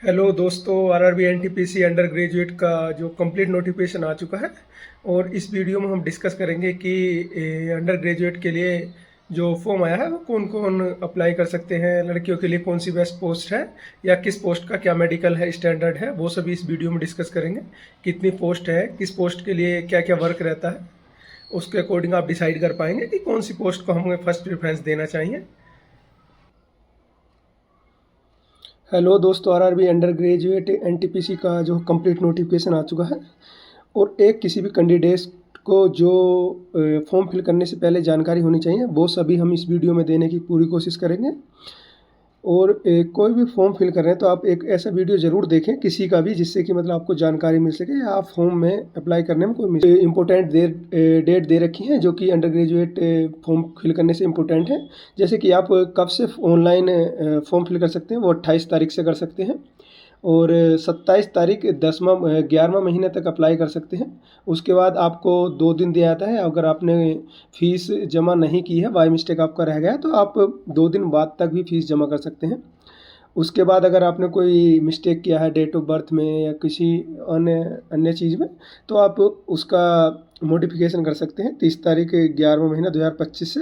Hello दोस्तों, RRB NTPC under graduate का जो कंप्लीट नोटिफिकेशन आ चुका है। और इस वीडियो में हम डिस्कस करेंगे कि अंडर ग्रेजुएट के लिए जो फॉर्म आया है वो कौन कौन अप्लाई कर सकते हैं, लड़कियों के लिए कौन सी बेस्ट पोस्ट है या किस पोस्ट का क्या मेडिकल है, स्टैंडर्ड है, वो सभी इस वीडियो में डिस्कस करेंगे। कितनी पोस्ट है, किस पोस्ट के लिए क्या क्या वर्क रहता है, उसके अकॉर्डिंग आप डिसाइड कर पाएंगे कि कौन सी पोस्ट को हमें फर्स्ट प्रेफरेंस देना चाहिए। हेलो दोस्तों, आरआरबी अंडर ग्रेजुएट एनटीपीसी का जो कंप्लीट नोटिफिकेशन आ चुका है। और एक किसी भी कैंडिडेट को जो फॉर्म फिल करने से पहले जानकारी होनी चाहिए वो सभी हम इस वीडियो में देने की पूरी कोशिश करेंगे। और कोई भी फॉर्म फिल कर रहे हैं तो आप एक ऐसा वीडियो ज़रूर देखें किसी का भी, जिससे कि मतलब आपको जानकारी मिल सके या आप फॉर्म में अप्लाई करने में कोई इम्पोर्टेंट डेट दे रखी है जो कि अंडर ग्रेजुएट फॉर्म फिल करने से इम्पोर्टेंट है। जैसे कि आप कब से ऑनलाइन फॉर्म फिल कर सकते हैं, वो 28 तारीख से कर सकते हैं। और 27 तारीख 11वां महीने तक अप्लाई कर सकते हैं। उसके बाद आपको 2 दिन दिया जाता है। अगर आपने फ़ीस जमा नहीं की है, बाय मिस्टेक आपका रह गया, तो आप 2 दिन बाद तक भी फ़ीस जमा कर सकते हैं। उसके बाद अगर आपने कोई मिस्टेक किया है डेट ऑफ बर्थ में या किसी अन्य अन्य चीज़ में, तो आप उसका मॉडिफिकेशन कर सकते हैं। 30 तारीख 11वां महीना 2025 से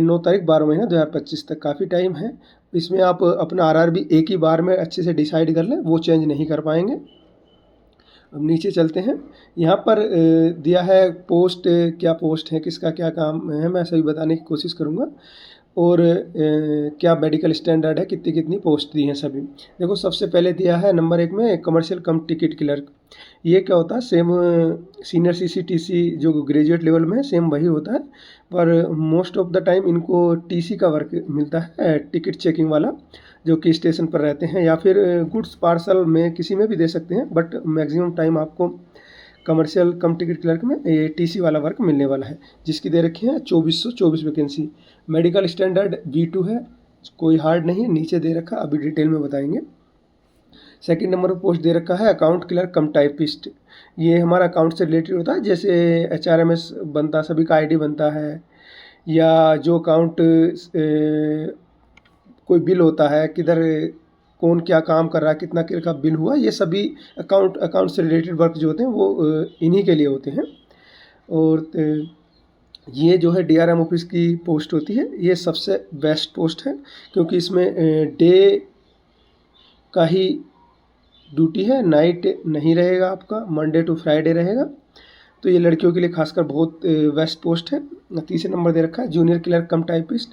9 तारीख 12वां महीना 2025 तक काफ़ी टाइम है। इसमें आप अपना आरआरबी एक ही बार में अच्छे से डिसाइड कर लें, वो चेंज नहीं कर पाएंगे। अब नीचे चलते हैं। यहाँ पर दिया है पोस्ट, क्या पोस्ट है, किसका क्या काम है, मैं सभी बताने की कोशिश करूँगा। और क्या मेडिकल स्टैंडर्ड है, कितनी कितनी पोस्ट दी हैं सभी। देखो, सबसे पहले दिया है नंबर 1 में कमर्शियल कम टिकट क्लर्क। ये क्या होता है, सेम सीनियर सीसीटीसी जो ग्रेजुएट लेवल में है सेम वही होता है, पर मोस्ट ऑफ द टाइम इनको टीसी का वर्क मिलता है, टिकट चेकिंग वाला, जो कि स्टेशन पर रहते हैं या फिर गुड्स पार्सल में किसी में भी दे सकते हैं। बट मैक्सिमम टाइम आपको कमर्शियल कम टिकट क्लर्क में ये टीसी वाला वर्क मिलने वाला है, जिसकी दे रखी है 2424 वैकेंसी। मेडिकल स्टैंडर्ड B2 है, कोई हार्ड नहीं है, नीचे दे रखा, अभी डिटेल में बताएंगे। सेकंड नंबर पर पोस्ट दे रखा है अकाउंट क्लर्क कम टाइपिस्ट। ये हमारा अकाउंट से रिलेटेड होता है, जैसे HRMS बनता, सभी का ID बनता है, या जो अकाउंट कोई बिल होता है, किधर कौन क्या काम कर रहा है, कितना किल का बिल हुआ, ये सभी अकाउंट से रिलेटेड वर्क जो होते हैं वो इन्हीं के लिए होते हैं। और ये जो है DRM ऑफिस की पोस्ट होती है, ये सबसे बेस्ट पोस्ट है, क्योंकि इसमें डे का ही ड्यूटी है, नाइट नहीं रहेगा आपका, मंडे टू फ्राइडे रहेगा। तो ये लड़कियों के लिए खासकर बहुत बेस्ट पोस्ट है। तीसरे नंबर दे रखा है जूनियर क्लर्क कम टाइपिस्ट।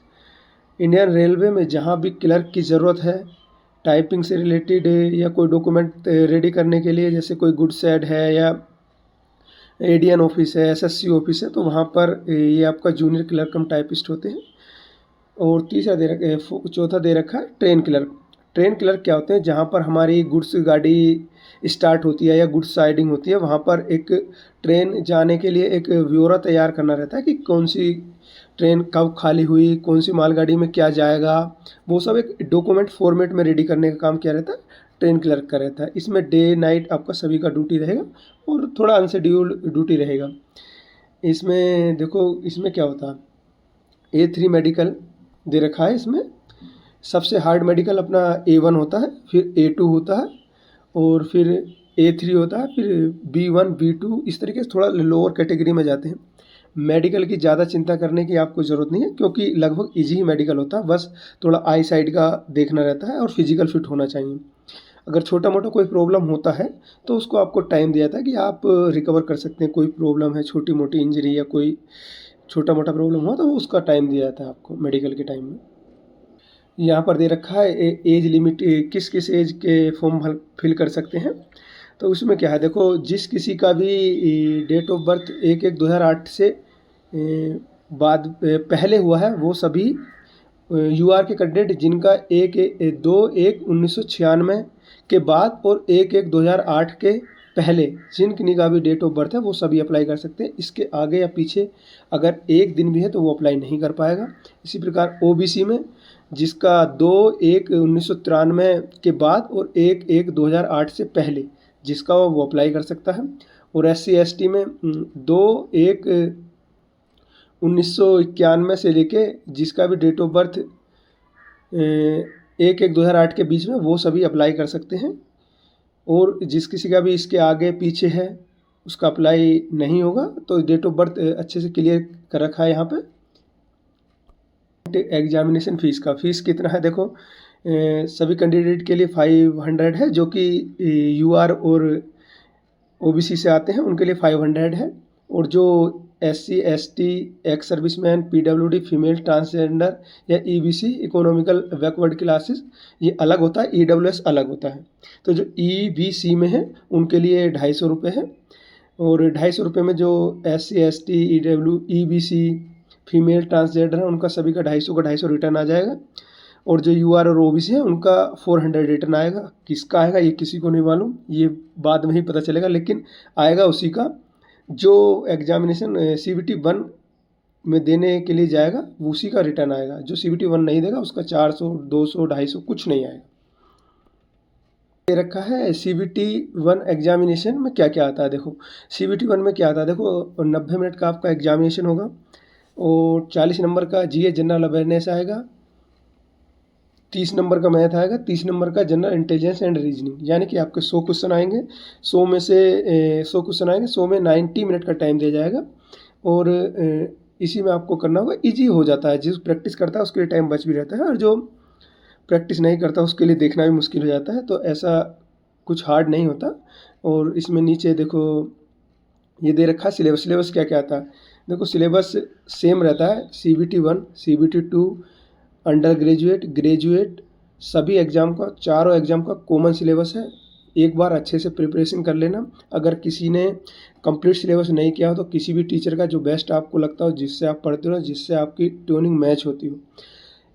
इंडियन रेलवे में जहाँ भी क्लर्क की ज़रूरत है, टाइपिंग से रिलेटेड या कोई डॉक्यूमेंट रेडी करने के लिए, जैसे कोई गुड्स ऐड है या ADN ऑफिस है, SSC ऑफिस है, तो वहाँ पर ये आपका जूनियर क्लर्क कम टाइपिस्ट होते हैं। और चौथा दे रखा है ट्रेन क्लर्क। ट्रेन क्लर्क क्या होते हैं, जहाँ पर हमारी गुड्स गाड़ी स्टार्ट होती है या गुड्स साइडिंग होती है, वहाँ पर एक ट्रेन जाने के लिए एक ब्यौरा तैयार करना रहता है कि कौन सी ट्रेन कब खाली हुई, कौन सी मालगाड़ी में क्या जाएगा, वो सब एक डॉक्यूमेंट फॉर्मेट में रेडी करने का काम क्या रहता है, ट्रेन क्लर्क का रहता है। इसमें डे नाइट आपका सभी का ड्यूटी रहेगा और थोड़ा अनशेड्यूल्ड ड्यूटी रहेगा। इसमें देखो, इसमें क्या होता है, A3 मेडिकल दे रखा है। इसमें सबसे हार्ड मेडिकल अपना A1 होता है, फिर A2 होता है, और फिर A3 होता है, फिर B1 B2, इस तरीके से थोड़ा लोअर कैटेगरी में जाते हैं। मेडिकल की ज़्यादा चिंता करने की आपको ज़रूरत नहीं है, क्योंकि लगभग इजी ही मेडिकल होता है, बस थोड़ा आई साइड का देखना रहता है और फिजिकल फिट होना चाहिए। अगर छोटा मोटा कोई प्रॉब्लम होता है तो उसको आपको टाइम दिया था कि आप रिकवर कर सकते हैं। कोई प्रॉब्लम है, छोटी मोटी इंजरी या कोई छोटा मोटा प्रॉब्लम हुआ, तो उसका टाइम दिया जाता है आपको मेडिकल के टाइम में। यहाँ पर दे रखा है एज लिमिट, किस किस एज के फॉर्म फिल कर सकते हैं। तो उसमें क्या है, देखो, जिस किसी का भी डेट ऑफ बर्थ 1/1/2008 से बाद पहले हुआ है, वो सभी UR के कैंडिडेट जिनका 2/1/1996 के बाद और 1/1/2008 के पहले जिनकी का भी डेट ऑफ बर्थ है, वो सभी अप्लाई कर सकते हैं। इसके आगे या पीछे अगर एक दिन भी है तो वो अप्लाई नहीं कर पाएगा। इसी प्रकार OBC में जिसका 2/1/1993 के बाद और 1/1/2008 से पहले जिसका वो अप्लाई कर सकता है। और SC ST में 2/1/1991 से लेके जिसका भी डेट ऑफ बर्थ 1/1/2008 के बीच में वो सभी अप्लाई कर सकते हैं। और जिस किसी का भी इसके आगे पीछे है उसका अप्लाई नहीं होगा। तो डेट ऑफ बर्थ अच्छे से क्लियर कर रखा है यहाँ पे। एग्जामिनेशन फ़ीस का फ़ीस कितना है देखो, सभी कैंडिडेट के लिए 500 है, जो कि यूआर और ओबीसी से आते हैं उनके लिए 500 है। और जो SC ST ex serviceman PWD female transgender या EBC इकोनॉमिकल बैकवर्ड क्लासेस ये अलग होता है, EWS अलग होता है। तो जो EBC में है उनके लिए 250 रुपये है। और 250 रुपये में जो SC ST EBC female transgender है उनका सभी का 250 रिटर्न आ जाएगा। और जो UR और OBC है उनका 400 रिटर्न आएगा। किसका आएगा ये किसी को नहीं मालूम, ये बाद में ही पता चलेगा, लेकिन आएगा उसी का जो एग्जामिनेशन CBT 1 में देने के लिए जाएगा, वो उसी का रिटर्न आएगा। जो CBT 1 नहीं देगा उसका 400 200 250 कुछ नहीं आएगा। दे रखा है CBT 1 एग्जामिनेशन में क्या क्या आता है। देखो CBT 1 में क्या आता है, देखो 90 मिनट का आपका एग्जामिनेशन होगा और 40 नंबर का GA जनरल अवेयरनेस आएगा, 30 नंबर का मैथ आएगा, 30 नंबर का जनरल इंटेलिजेंस एंड रीजनिंग। यानी कि आपके 100 क्वेश्चन आएंगे, 100 में से 100 क्वेश्चन आएंगे, 100 में 90 मिनट का टाइम दिया जाएगा। और इसी में आपको करना होगा, ईजी हो जाता है। जिस प्रैक्टिस करता है उसके लिए टाइम बच भी रहता है, और जो प्रैक्टिस नहीं करता उसके लिए देखना भी मुश्किल हो जाता है। तो ऐसा कुछ हार्ड नहीं होता। और इसमें नीचे देखो ये दे रखा है सिलेबस। सिलेबस क्या क्या आता है देखो, सिलेबस सेम रहता है। CBT 1 CBT 2 under graduate graduate सभी एग्ज़ाम का, चारों एग्ज़ाम का कॉमन सिलेबस है। एक बार अच्छे से प्रिपरेशन कर लेना। अगर किसी ने कंप्लीट सिलेबस नहीं किया हो तो किसी भी टीचर का जो बेस्ट आपको लगता हो, जिससे आप पढ़ते हो, जिससे आपकी ट्यूनिंग मैच होती हो,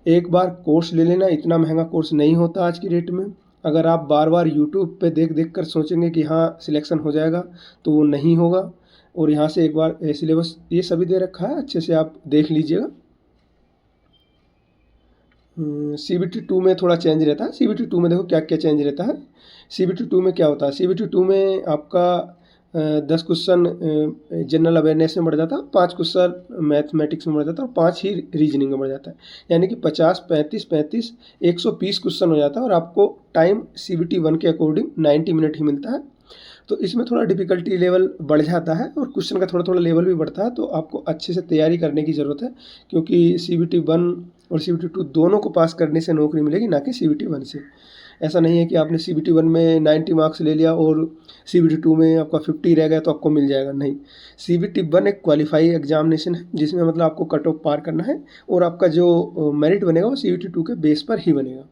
एक बार कोर्स ले लेना। इतना महंगा कोर्स नहीं होता आज की डेट में। अगर आप बार बार यूट्यूब पे देख देख कर सोचेंगे कि हाँ सिलेक्शन हो जाएगा, तो वो नहीं होगा। और यहाँ से एक बार सिलेबस ये सभी दे रखा है, अच्छे से आप देख लीजिएगा। CBT 2 में थोड़ा चेंज रहता है। CBT 2 में देखो क्या क्या चेंज रहता है। CBT 2 में क्या होता है, CBT 2 में आपका 10 क्वेश्चन जनरल अवेयरनेस में बढ़ जाता है, 5 क्वेश्चन मैथमेटिक्स में बढ़ जाता है और 5 ही रीजनिंग में बढ़ जाता है। यानी कि 50 35 35 120 क्वेश्चन हो जाता है। और आपको टाइम CBT 1 के अकॉर्डिंग 90 मिनट ही मिलता है। तो इसमें थोड़ा डिफ़िकल्टी लेवल बढ़ जाता है और क्वेश्चन का थोड़ा थोड़ा लेवल भी बढ़ता है। तो आपको अच्छे से तैयारी करने की ज़रूरत है, क्योंकि CBT 1 और CBT 2 दोनों को पास करने से नौकरी मिलेगी, ना कि CBT 1 से। ऐसा नहीं है कि आपने CBT 1 में 90 मार्क्स ले लिया और CBT 2 में आपका 50 रह गया तो आपको मिल जाएगा, नहीं। CBT 1 एक क्वालिफाई एग्जामिनेशन है, जिसमें मतलब आपको कट ऑफ पार करना है और आपका जो मेरिट बनेगा वो CBT 2 के बेस पर ही बनेगा।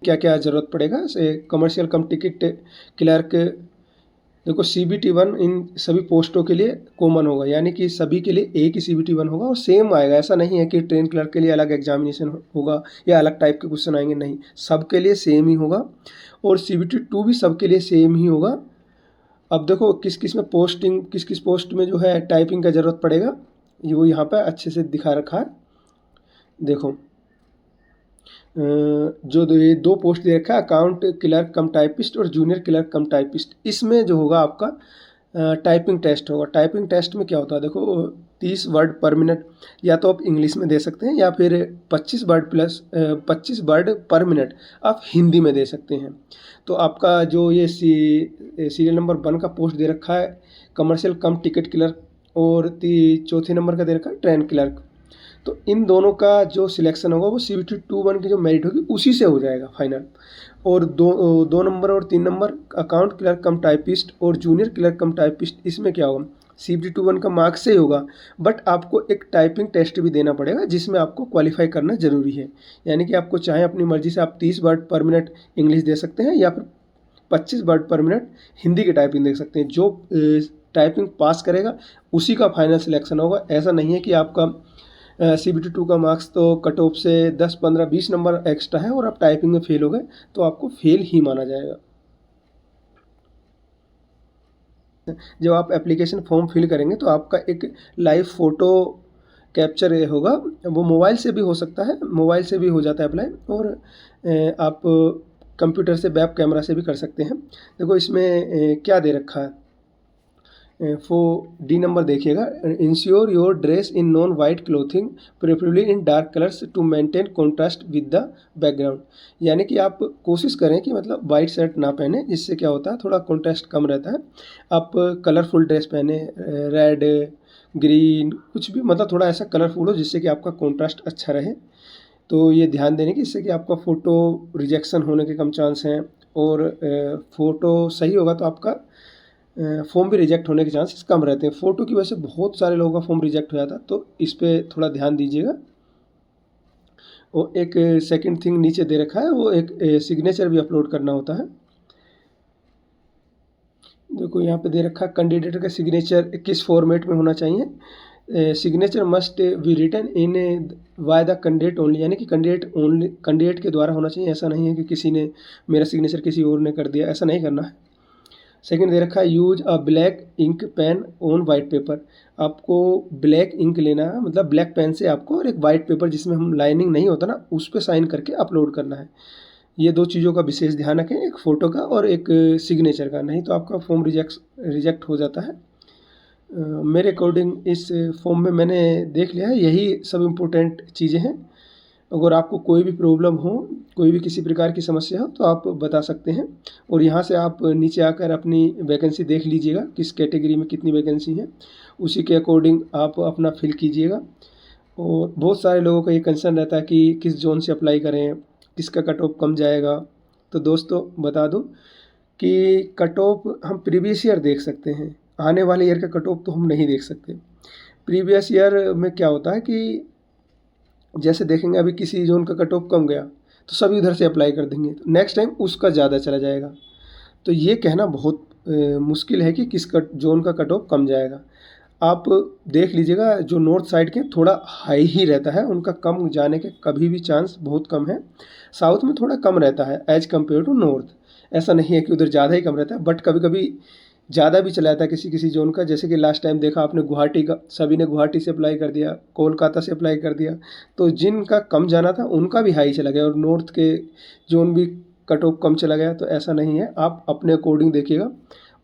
क्या क्या ज़रूरत पड़ेगा से कमर्शियल कम टिकट क्लर्क। देखो CBT 1 इन सभी पोस्टों के लिए कॉमन होगा, यानी कि सभी के लिए एक ही CBT 1 होगा और सेम आएगा। ऐसा नहीं है कि ट्रेन क्लर्क के लिए अलग एग्जामिनेशन होगा या अलग टाइप के क्वेश्चन आएंगे, नहीं, सबके लिए सेम ही होगा। और CBT 2 भी सबके लिए सेम ही होगा। अब देखो किस किस में पोस्टिंग, किस किस पोस्ट में जो है टाइपिंग का ज़रूरत पड़ेगा, वो यहाँ पर अच्छे से दिखा रखा है। देखो जो ये 2 पोस्ट दे रखा है, अकाउंट क्लर्क कम टाइपिस्ट और जूनियर क्लर्क कम टाइपिस्ट। इसमें जो होगा आपका टाइपिंग टेस्ट होगा। टाइपिंग टेस्ट में क्या होता है देखो, 30 वर्ड पर मिनट या तो आप इंग्लिश में दे सकते हैं, या फिर 25 वर्ड प्लस 25 वर्ड पर मिनट आप हिंदी में दे सकते हैं। तो आपका जो ये सीरियल नंबर 1 का पोस्ट दे रखा है कमर्शियल कम टिकट क्लर्क, और चौथे नंबर का दे रखा है ट्रेन क्लर्क। तो इन दोनों का जो सिलेक्शन होगा वो CBT 2 1 की जो मेरिट होगी उसी से हो जाएगा फाइनल। और दो नंबर और 3 नंबर अकाउंट क्लर्क कम टाइपिस्ट और जूनियर क्लर्क कम टाइपिस्ट, इसमें क्या होगा CBT 2 1 का मार्क्स से ही होगा, बट आपको एक टाइपिंग टेस्ट भी देना पड़ेगा जिसमें आपको क्वालिफाई करना ज़रूरी है। यानी कि आपको चाहे अपनी मर्जी से आप 30 वर्ड पर मिनट इंग्लिश दे सकते हैं, या फिर 25 वर्ड पर मिनट हिंदी की टाइपिंग दे सकते हैं। जो टाइपिंग पास करेगा उसी का फाइनल सिलेक्शन होगा। ऐसा नहीं है कि आपका CBT 2 का मार्क्स तो कट ऑफ से 10 15 20 नंबर एक्स्ट्रा है और आप टाइपिंग में फेल हो गए तो आपको फेल ही माना जाएगा। जब आप एप्लीकेशन फॉर्म फिल करेंगे तो आपका एक लाइव फ़ोटो कैप्चर होगा, वो मोबाइल से भी हो सकता है, मोबाइल से भी हो जाता है अप्लाई, और आप कंप्यूटर से वेब कैमरा से भी कर सकते हैं। देखो इसमें क्या दे रखा है, डी नंबर देखिएगा, ensure your dress in non white clothing preferably in dark colours to maintain contrast with the background. यानी कि आप कोशिश करें कि मतलब वाइट शर्ट ना पहने, जिससे क्या होता है थोड़ा कॉन्ट्रास्ट कम रहता है। आप कलरफुल ड्रेस पहने, रेड, ग्रीन, कुछ भी मतलब थोड़ा ऐसा कलरफुल हो जिससे कि आपका कॉन्ट्रास्ट अच्छा रहे। तो ये ध्यान देने की, इससे कि आपका फ़ोटो रिजेक्शन होने के कम चांस हैं, और फ़ोटो सही होगा तो आपका फॉर्म भी रिजेक्ट होने के चांसेस कम रहते हैं। फ़ोटो की वजह से बहुत सारे लोगों का फॉर्म रिजेक्ट हो जाता है, तो इस पे थोड़ा ध्यान दीजिएगा। और एक सेकंड थिंग नीचे दे रखा है, वो एक सिग्नेचर भी अपलोड करना होता है। देखो यहाँ पे दे रखा है कैंडिडेट का सिग्नेचर किस फॉर्मेट में होना चाहिए। Signature must be written in by the candidate only, यानी कि कैंडिडेट के द्वारा होना चाहिए। ऐसा नहीं है कि किसी ने मेरा सिग्नेचर किसी और ने कर दिया, ऐसा नहीं करना है। सेकंड दे रखा है use a black ink pen on white paper. आपको ब्लैक इंक लेना है, मतलब ब्लैक पेन से आपको, और एक वाइट पेपर जिसमें हम लाइनिंग नहीं होता ना, उस पर साइन करके अपलोड करना है। ये दो चीज़ों का विशेष ध्यान रखें, एक फ़ोटो का और एक सिग्नेचर का, नहीं तो आपका फॉर्म रिजेक्ट हो जाता है। मेरे अकॉर्डिंग इस फॉर्म में मैंने देख लिया है, यही सब इम्पोर्टेंट चीज़ें हैं। अगर आपको कोई भी प्रॉब्लम हो, कोई भी किसी प्रकार की समस्या हो, तो आप बता सकते हैं। और यहाँ से आप नीचे आकर अपनी वैकेंसी देख लीजिएगा, किस कैटेगरी में कितनी वैकेंसी है, उसी के अकॉर्डिंग आप अपना फिल कीजिएगा। और बहुत सारे लोगों का ये कंसर्न रहता है कि किस जोन से अप्लाई करें, किसका कट ऑफ कम जाएगा। तो दोस्तों बता दूं कि कट ऑफ हम प्रीवियस ईयर देख सकते हैं, आने वाले ईयर का कट ऑफ तो हम नहीं देख सकते। प्रीवियस ईयर में क्या होता है कि जैसे देखेंगे अभी किसी जोन का कट ऑफ कम गया तो सभी उधर से अप्लाई कर देंगे, तो नेक्स्ट टाइम उसका ज़्यादा चला जाएगा। तो ये कहना बहुत मुश्किल है कि किस जोन का कट ऑफ कम जाएगा। आप देख लीजिएगा, जो नॉर्थ साइड के थोड़ा हाई ही रहता है, उनका कम जाने के कभी भी चांस बहुत कम है। साउथ में थोड़ा कम रहता है एज कम्पेयर टू नॉर्थ। ऐसा नहीं है कि उधर ज़्यादा ही कम रहता है, बट कभी कभी ज़्यादा भी चला जाता है किसी किसी जोन का। जैसे कि लास्ट टाइम देखा आपने गुवाहाटी का, सभी ने गुवाहाटी से अप्लाई कर दिया, कोलकाता से अप्लाई कर दिया, तो जिनका कम जाना था उनका भी हाई चला गया, और नॉर्थ के जोन भी कट ऑफ कम चला गया। तो ऐसा नहीं है, आप अपने अकॉर्डिंग देखिएगा।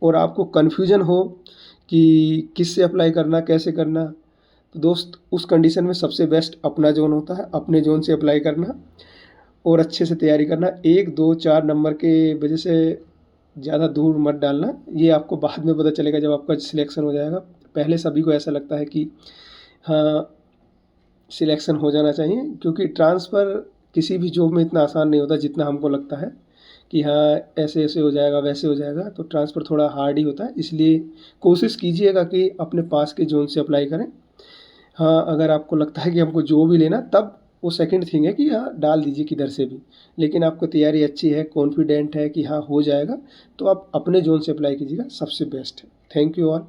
और आपको कन्फ्यूजन हो कि किस से अप्लाई करना, कैसे करना, तो दोस्त उस कंडीशन में सबसे बेस्ट अपना जोन होता है, अपने जोन से अप्लाई करना और अच्छे से तैयारी करना। 1, 2, 4 नंबर के वजह से ज़्यादा दूर मत डालना, ये आपको बाद में पता चलेगा जब आपका सिलेक्शन हो जाएगा। पहले सभी को ऐसा लगता है कि हाँ सिलेक्शन हो जाना चाहिए, क्योंकि ट्रांसफ़र किसी भी जॉब में इतना आसान नहीं होता जितना हमको लगता है कि हाँ ऐसे ऐसे हो जाएगा, वैसे हो जाएगा। तो ट्रांसफ़र थोड़ा हार्ड ही होता है, इसलिए कोशिश कीजिएगा कि अपने पास के जोन से अप्लाई करें। हाँ, अगर आपको लगता है कि हमको जो भी लेना, तब वो सेकंड थिंग है कि हाँ डाल दीजिए किधर से भी। लेकिन आपको तैयारी अच्छी है, कॉन्फिडेंट है कि हाँ हो जाएगा, तो आप अपने जोन से अप्लाई कीजिएगा, सबसे बेस्ट है। Thank you all.